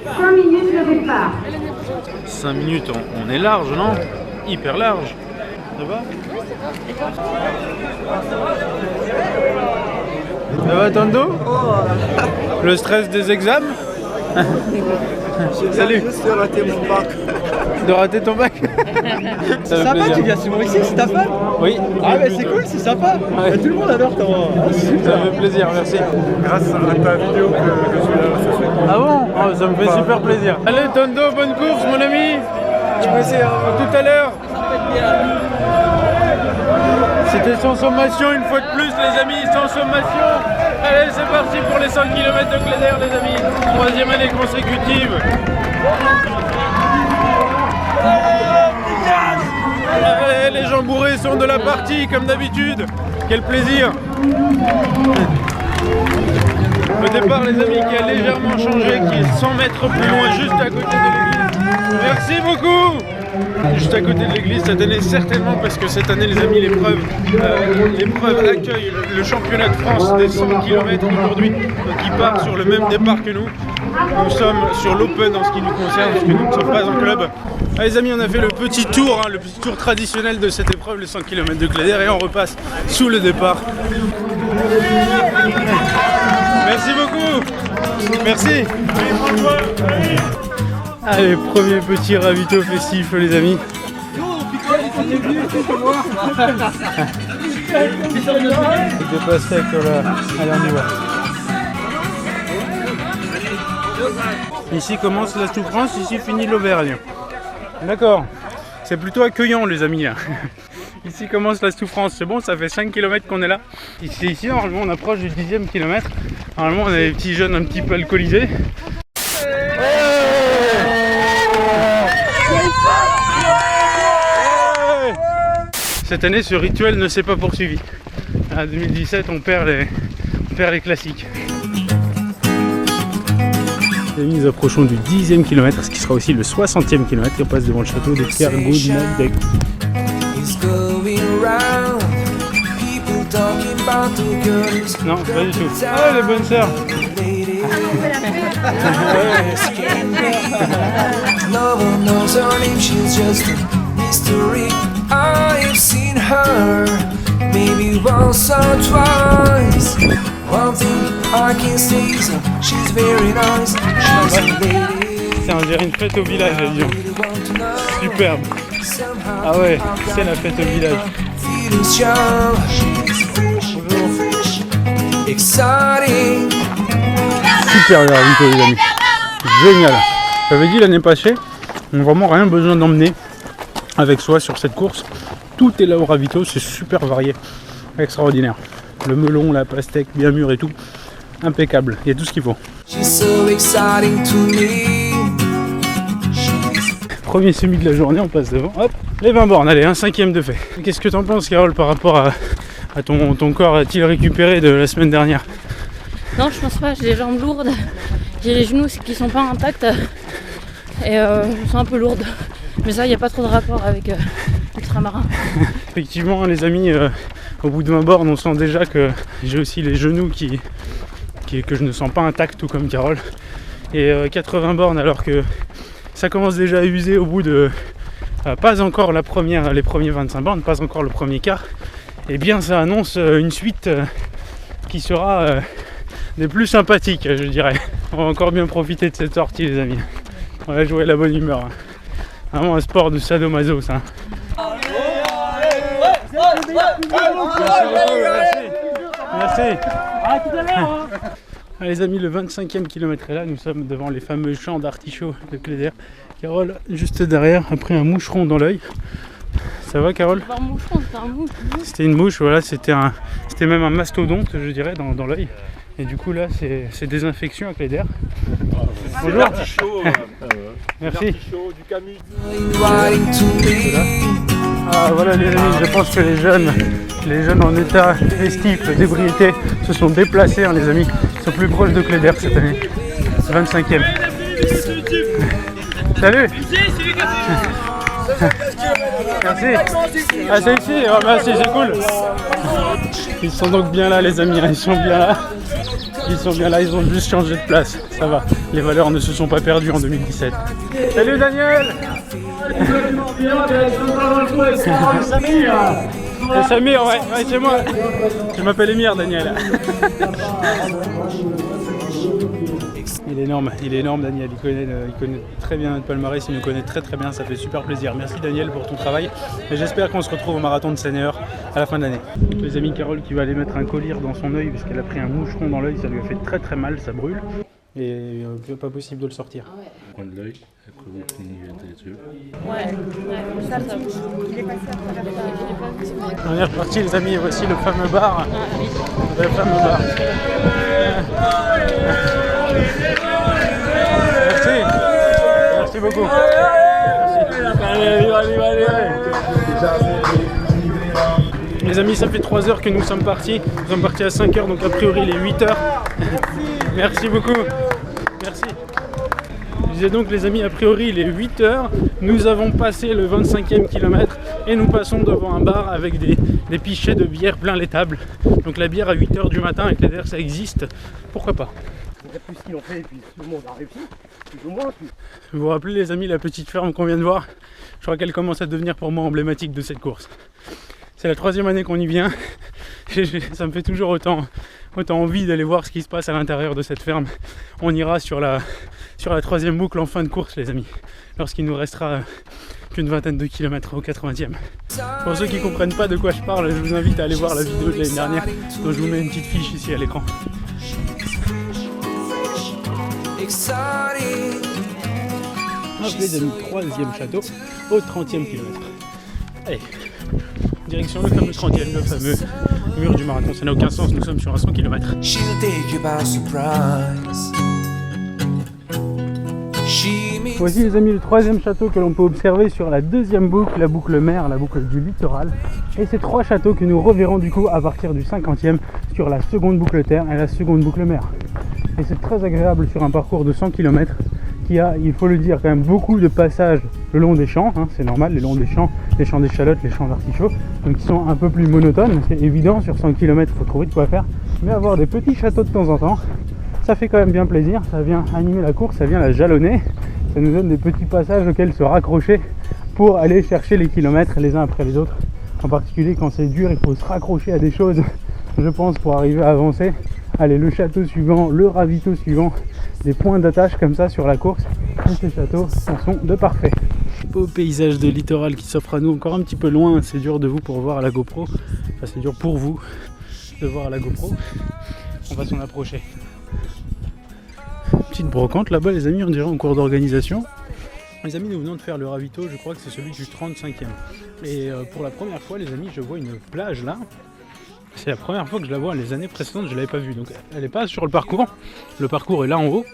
5 minutes de départ. 5 minutes, on est large, non? Hyper large. Ça va? Ça va, Tando? Le stress des examens? Salut. Juste de rater mon bac. De rater ton bac? C'est sympa, tu viens souvent ici, c'est ta femme? Oui. Ah mais c'est cool, c'est sympa. Ouais. Tout le monde adore ton... Ça me fait plaisir, merci. Grâce à ta vidéo que je suis là ce soir. Ah bon? Oh, ça me fait super plaisir. Allez Tondo, bonne course mon ami. Tout à l'heure. C'était sans sommation une fois de plus les amis, sans sommation. Allez c'est parti pour les 100 km de Cléder les amis. 3e année consécutive. Allez, les gens bourrés sont de la partie comme d'habitude. Quel plaisir. Le départ les amis qui a légèrement changé, qui est 100 mètres plus loin juste à côté de l'église. Merci beaucoup. Juste à côté de l'église cette année certainement parce que cette année les amis l'épreuve accueille le championnat de France des 100 km aujourd'hui qui part sur le même départ que nous. Nous sommes sur l'Open en ce qui nous concerne parce que nous ne sommes pas en club. Allez les amis, on a fait le petit tour, le petit tour traditionnel de cette épreuve, les 100 km de Cléder et on repasse sous le départ. Merci beaucoup. Merci. Allez, premier petit ravito festif les amis. Avec des pastèques là. Allez on y va. Ici commence la souffrance, ici finit l'Auvergne. D'accord. C'est plutôt accueillant les amis là. Ici commence la souffrance, c'est bon, ça fait 5 km qu'on est là. Ici normalement on approche du 10e kilomètre. Normalement on a des petits jeunes un petit peu alcoolisés. Cette année ce rituel ne s'est pas poursuivi. En 2017 on perd les classiques. Nous approchons du 10e kilomètre, ce qui sera aussi le 60e kilomètre. On passe devant le château de Pierre Goudnadec. Non, pas du tout. Ah, les bonnes sœurs. C'est on dirait une fête au village à Lyon. Superbe. Ah ouais, c'est la fête au village. Super le ravito les amis. Génial. J'avais dit l'année passée, on n'a vraiment rien besoin d'emmener avec soi sur cette course. Tout est là au ravito, c'est super varié. Extraordinaire. Le melon, la pastèque bien mûre et tout. Impeccable, il y a tout ce qu'il faut. Premier semi de la journée, on passe devant. Hop, les 20 bornes, allez, un 5e de fait. Qu'est-ce que t'en penses, Carole, par rapport à ton corps? A-t-il récupéré de la semaine dernière? Non, je pense pas, j'ai les jambes lourdes, j'ai les genoux qui sont pas intacts et je sens un peu lourde. Mais ça, il n'y a pas trop de rapport avec l'ultramarin. Effectivement, les amis, au bout de 20 bornes, on sent déjà que j'ai aussi les genoux que je ne sens pas intacts, tout comme Carole. Et 80 bornes, alors que ça commence déjà à user au bout de pas encore les premiers 25 bornes, pas encore le premier quart. Et bien, ça annonce une suite qui sera des plus sympathiques, je dirais. On va encore bien profiter de cette sortie, les amis. On va jouer la bonne humeur. Vraiment un sport de sadomaso, ça. Merci. Les amis, le 25e kilomètre est là, nous sommes devant les fameux champs d'artichauts de Cléder. Carole, juste derrière, a pris un moucheron dans l'œil. Ça va, Carole? Pas un moucheron, c'était un mouche. C'était une mouche, voilà, c'était même un mastodonte, je dirais, dans l'œil. Et du coup, là, c'est désinfection à Cléder. Bonjour. L'artichaut. Merci. L'artichaut du Camus. Ah voilà les amis, je pense que les jeunes en état festif, d'ébriété, se sont déplacés, hein, les amis. Ils sont plus proches de Cléder cette année. 25e. Salut. Merci. Ah c'est ici, oh, merci, c'est cool. Ils sont donc bien là les amis, ils sont bien là. qu'ils sont bien là, ils ont juste changé de place. Ça va, les valeurs ne se sont pas perdues en 2017. Salut Daniel. C'est Samir, ouais c'est moi. Je m'appelle Emir, Daniel. Il est énorme Daniel, il connaît très bien notre palmarès, il nous connaît très bien, ça fait super plaisir. Merci Daniel pour ton travail et j'espère qu'on se retrouve au marathon de Seine-et-Or à la fin de l'année. Les amis, Carole qui va aller mettre un collier dans son œil parce qu'elle a pris un moucheron dans l'œil, ça lui a fait très mal, ça brûle et pas possible de le sortir. Prendre l'œil, après vous clignez des yeux. Ouais, ça il est passé à travers On est reparti les amis, voici le fameux bar. Le fameux bar. Merci beaucoup. Les amis, ça fait 3 heures que nous sommes partis. Nous sommes partis à 5 heures, donc a priori il est 8 heures. Merci beaucoup. Merci. Je disais donc les amis, a priori il est 8 heures. Nous avons passé le 25e kilomètre et nous passons devant un bar avec des pichets de bière plein les tables. Donc la bière à 8 heures du matin avec les verres, ça existe. Pourquoi pas? Plus ce qu'ils ont fait et puis tout le monde a réussi, plus ou moins. Vous vous rappelez les amis la petite ferme qu'on vient de voir? Je crois qu'elle commence à devenir pour moi emblématique de cette course. C'est la 3e année qu'on y vient. Ça me fait toujours autant envie d'aller voir ce qui se passe à l'intérieur de cette ferme. On ira sur la 3e boucle en fin de course les amis, lorsqu'il nous restera qu'une vingtaine de kilomètres au 80e. Pour ceux qui ne comprennent pas de quoi je parle, je vous invite à aller voir la vidéo de l'année dernière, dont je vous mets une petite fiche ici à l'écran. Hop les amis, 3e château au 30e kilomètre. Allez, direction le fameux 30e, le fameux mur du marathon. Ça n'a aucun sens, nous sommes sur un 100 km. Voici les amis le 3e château que l'on peut observer sur la 2e boucle, la boucle mer, la boucle du littoral. Et ces 3 châteaux que nous reverrons du coup à partir du 50e sur la 2e boucle terre et la 2e boucle mer. Et c'est très agréable sur un parcours de 100 km qui a, il faut le dire, quand même beaucoup de passages le long des champs, hein, c'est normal, le long des champs d'échalotes, les champs d'artichauts, donc qui sont un peu plus monotones, c'est évident, sur 100 km il faut trouver de quoi faire, mais avoir des petits châteaux de temps en temps, ça fait quand même bien plaisir, ça vient animer la course, ça vient la jalonner, ça nous donne des petits passages auxquels se raccrocher pour aller chercher les kilomètres les uns après les autres, en particulier quand c'est dur, il faut se raccrocher à des choses, je pense, pour arriver à avancer. Allez, le château suivant, le ravito suivant, des points d'attache comme ça sur la course. Et ces châteaux sont de parfait. Beau paysage de littoral qui s'offre à nous, encore un petit peu loin, c'est dur de vous pour voir à la GoPro. Enfin, c'est dur pour vous de voir à la GoPro. On va s'en approcher. Petite brocante là-bas les amis, on dirait en cours d'organisation. Les amis, nous venons de faire le ravito, je crois que c'est celui du 35e. Et pour la première fois les amis, je vois une plage là. C'est la première fois que je la vois, les années précédentes je ne l'avais pas vue, donc elle n'est pas sur le parcours est là en haut,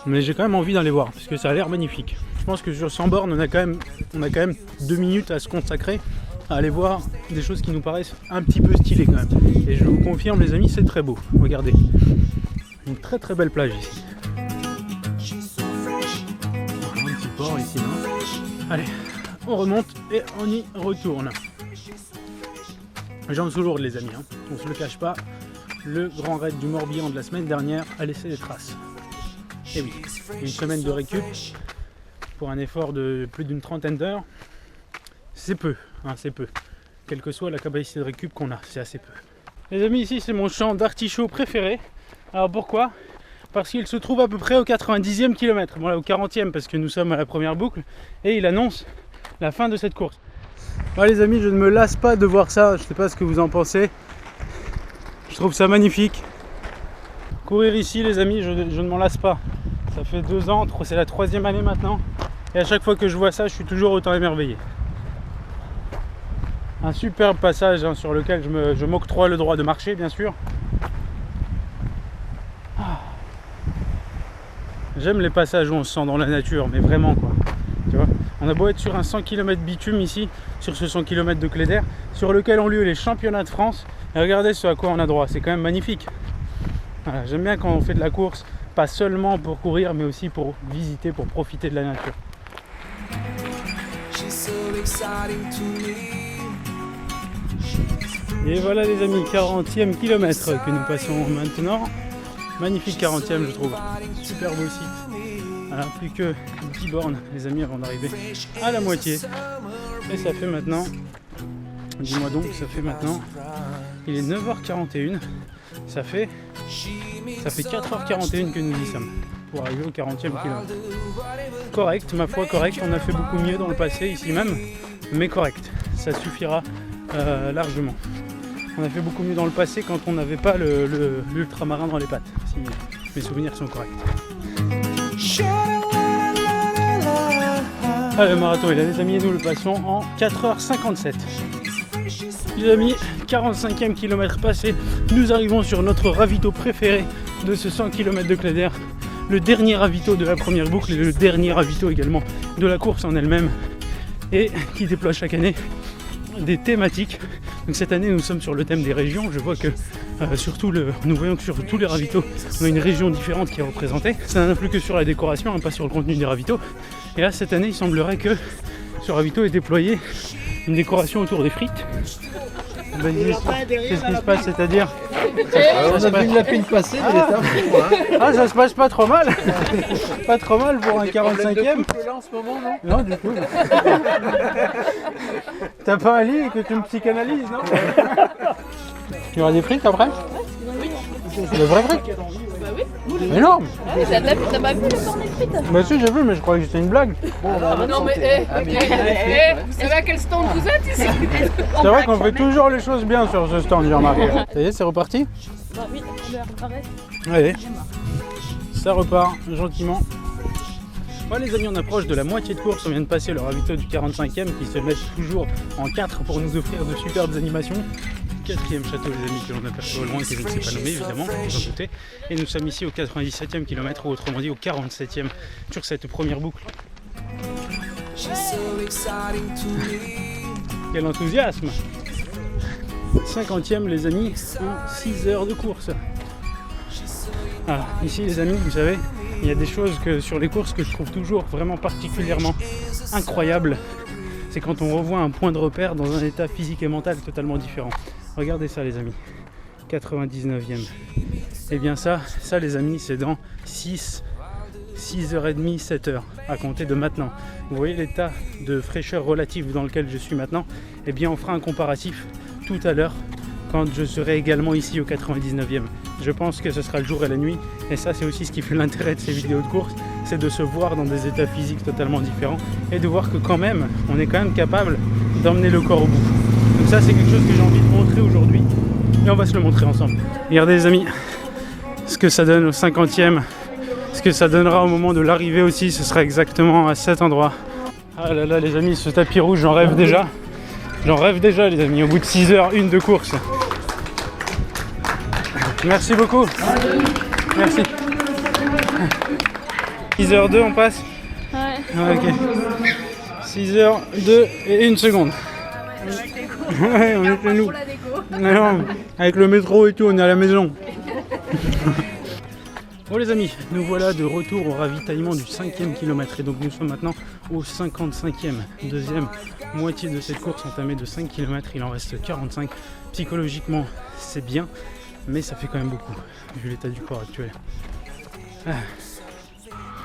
mais j'ai quand même envie d'aller voir, parce que ça a l'air magnifique. Je pense que sur 100 bornes on a quand même 2 minutes à se consacrer à aller voir des choses qui nous paraissent un petit peu stylées quand même. Et je vous confirme les amis, c'est très beau, regardez, une très très belle plage ici. Un petit port ici, non ? Allez, on remonte et on y retourne. Jambes sous lourdes les amis, hein. On se le cache pas, le grand raid du Morbihan de la semaine dernière a laissé des traces. Et oui, une semaine de récup pour un effort de plus d'une trentaine d'heures, c'est peu, hein, c'est peu. Quelle que soit la capacité de récup qu'on a, c'est assez peu. Les amis, ici c'est mon champ d'artichaut préféré. Alors pourquoi ? Parce qu'il se trouve à peu près au 90e kilomètre, bon là au 40e parce que nous sommes à la première boucle, et il annonce la fin de cette course. Ouais les amis, je ne me lasse pas de voir ça, je ne sais pas ce que vous en pensez. Je trouve ça magnifique. Courir ici les amis, je ne m'en lasse pas. Ça fait 2 ans, c'est la 3e année maintenant. Et à chaque fois que je vois ça, je suis toujours autant émerveillé. Un superbe passage hein, sur lequel je m'octroie le droit de marcher bien sûr. J'aime les passages où on se sent dans la nature, mais vraiment quoi. Tu vois, on a beau être sur un 100 km bitume ici, sur ce 100 km de Cléder, sur lequel ont lieu les championnats de France. Et regardez ce à quoi on a droit, c'est quand même magnifique. Voilà, j'aime bien quand on fait de la course, pas seulement pour courir, mais aussi pour visiter, pour profiter de la nature. Et voilà les amis, 40e kilomètre que nous passons maintenant. Magnifique 40e je trouve. Super beau site. Voilà, plus que 10 bornes les amis avant d'arriver à la moitié. Et ça fait maintenant, dis-moi donc, ça fait maintenant, il est 9h41. Ça fait 4h41 que nous y sommes pour arriver au 40e kilomètre. Correct, ma foi correct, on a fait beaucoup mieux dans le passé ici même, mais correct, ça suffira largement. On a fait beaucoup mieux dans le passé quand on n'avait pas l'ultramarin dans les pattes, si mes souvenirs sont corrects. Allez, le marathon est là les amis et nous le passons en 4h57. Les amis, 45e kilomètre passé, nous arrivons sur notre ravito préféré de ce 100 km de Cléder. Le dernier ravito de la première boucle et le dernier ravito également de la course en elle-même. Et qui déploie chaque année des thématiques. Donc cette année nous sommes sur le thème des régions. Je vois que nous voyons que sur tous les ravitaux on a une région différente qui est représentée. Ça n'influe que sur la décoration, hein, pas sur le contenu des ravitaux. Et là cette année il semblerait que ce ravito ait déployé une décoration autour des frites. Qu'est-ce qui se passe, c'est-à-dire On a vu une lapine passer, mais c'était un fou, hein. Ah, ça se passe pas trop mal. Pas trop mal pour un 45e. Là en ce moment, non? Non, du tout. T'as pas un lit et que tu me psychanalyses, non? Tu auras des frites après? Le vrai frites? Bah oui. Énorme. T'as pas vu le cornet de frites? Bah si, j'ai vu, mais je croyais que c'était une blague. Non mais vous savez à quel stand vous êtes ici? C'est vrai qu'on fait toujours les choses bien sur ce stand, j'ai remarqué. Ça y est, c'est reparti? Bah oui, on doit reparaître. Allez, ça repart gentiment. Voilà les amis, on approche de la moitié de course, on vient de passer le ravito du 45e qui se met toujours en 4 pour nous offrir de superbes animations. 4e château les amis que l'on aperçoit au loin, que je ne sais pas nommer évidemment, vous en doutez. Et nous sommes ici au 97e kilomètre, ou autrement dit au 47e sur cette première boucle. Quel enthousiasme! 50e les amis en 6 heures de course. Alors ici les amis, vous savez, il y a des choses sur les courses que je trouve toujours vraiment particulièrement incroyables. C'est quand on revoit un point de repère dans un état physique et mental totalement différent. Regardez ça les amis, 99e. Et bien ça les amis, c'est dans 6h30, 7h à compter de maintenant. Vous voyez l'état de fraîcheur relative dans lequel je suis maintenant? Et bien on fera un comparatif tout à l'heure quand je serai également ici au 99e. Je pense que ce sera le jour et la nuit, et ça c'est aussi ce qui fait l'intérêt de ces vidéos de course, c'est de se voir dans des états physiques totalement différents et de voir que quand même, on est quand même capable d'emmener le corps au bout. Donc ça c'est quelque chose que j'ai envie de montrer aujourd'hui, et on va se le montrer ensemble. Regardez les amis, ce que ça donne au 50e, ce que ça donnera au moment de l'arrivée aussi, ce sera exactement à cet endroit. Ah là là les amis, ce tapis rouge, j'en rêve déjà. J'en rêve déjà les amis, au bout de 6h01 de course. Merci beaucoup. Merci. 6h02 on passe? Ouais. Ok. 6h02 et 1 seconde. Ouais, on est chez nous. Non, avec le métro et tout, on est à la maison. Bon les amis, nous voilà de retour au ravitaillement du 5e kilomètre et donc nous sommes maintenant au 55e, deuxième moitié de cette course entamée de 5 km, il en reste 45. Psychologiquement c'est bien, mais ça fait quand même beaucoup vu l'état du corps actuel. Ah.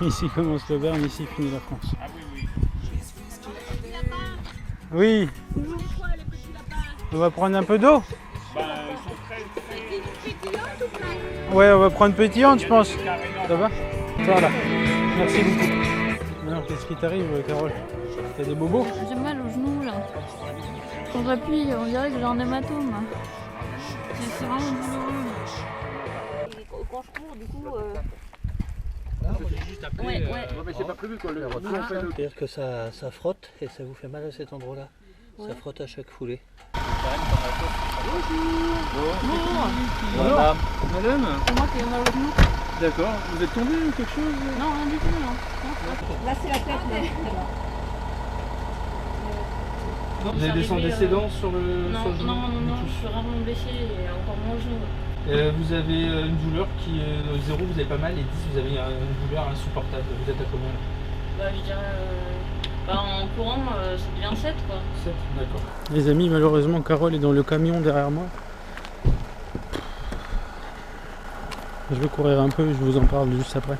Ici commence le Bern, ici finit la France. Oui. On va prendre un peu d'eau. Ouais, on va prendre pétillante, je pense. Ça va? Voilà. Merci beaucoup. Alors, qu'est-ce qui t'arrive, Carole? T'as des bobos? J'ai mal au genou là. Quand j'appuie, on dirait que j'ai un hématome. C'est vraiment douloureux. Quand je cours, du coup. Ouais. Mais c'est pas prévu quoi, le retour. C'est-à-dire que ça frotte et ça vous fait mal à cet endroit-là. Ça frotte à chaque foulée. Madame. C'est moi qui ai mal au genou. D'accord. Vous êtes tombé ou quelque chose? Non, rien du tout, non. Là, c'est la tête. Là. Vous avez des antécédents sur le Non, genou? je suis rarement blessée et encore moins au genou. Vous avez une douleur qui est 0, vous avez pas mal, et 10, vous avez une douleur insupportable. Vous êtes à combien là? Bah, je dirais. En courant, c'est bien 7 quoi. 7, d'accord. Les amis, malheureusement, Carole est dans le camion derrière moi. Je vais courir un peu, je vous en parle juste après.